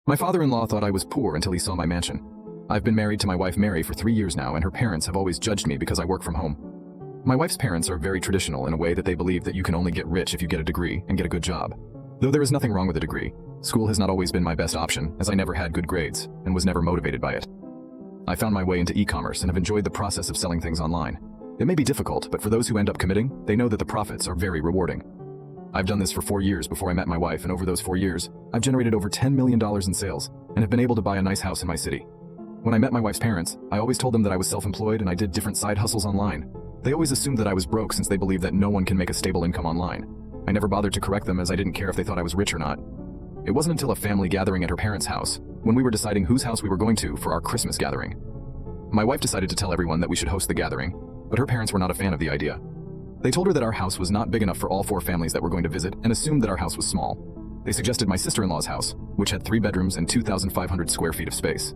My father-in-law thought I was poor until he saw my mansion. I've been married to my wife Mary for 3 years now, and her parents have always judged me because I work from home. My wife's parents are very traditional in a way that they believe that you can only get rich if you get a degree and get a good job. Though there is nothing wrong with a degree, school has not always been my best option, as I never had good grades and was never motivated by it. I found my way into e-commerce and have enjoyed the process of selling things online. It may be difficult, but for those who end up committing, they know that the profits are very rewarding. I've done this for 4 years before I met my wife, and over those 4 years, I've generated over $10 million in sales and have been able to buy a nice house in my city. When I met my wife's parents, I always told them that I was self-employed and I did different side hustles online. They always assumed that I was broke since they believe that no one can make a stable income online. I never bothered to correct them as I didn't care if they thought I was rich or not. It wasn't until a family gathering at her parents' house, when we were deciding whose house we were going to for our Christmas gathering. My wife decided to tell everyone that we should host the gathering, but her parents were not a fan of the idea. They told her that our house was not big enough for all 4 families that were going to visit and assumed that our house was small. They suggested my sister-in-law's house, which had 3 bedrooms and 2,500 square feet of space.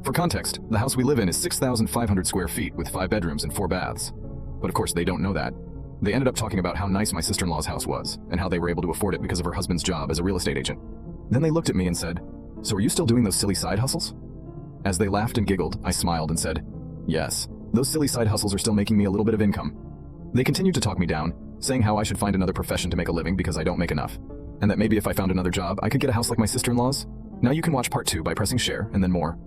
For context, the house we live in is 6,500 square feet with 5 bedrooms and 4 baths. But of course they don't know that. They ended up talking about how nice my sister-in-law's house was and how they were able to afford it because of her husband's job as a real estate agent. Then they looked at me and said, "So are you still doing those silly side hustles?" As they laughed and giggled, I smiled and said, "Yes, those silly side hustles are still making me a little bit of income." They continued to talk me down, saying how I should find another profession to make a living because I don't make enough, and that maybe if I found another job, I could get a house like my sister-in-law's. Now you can watch part 2 by pressing share and then more.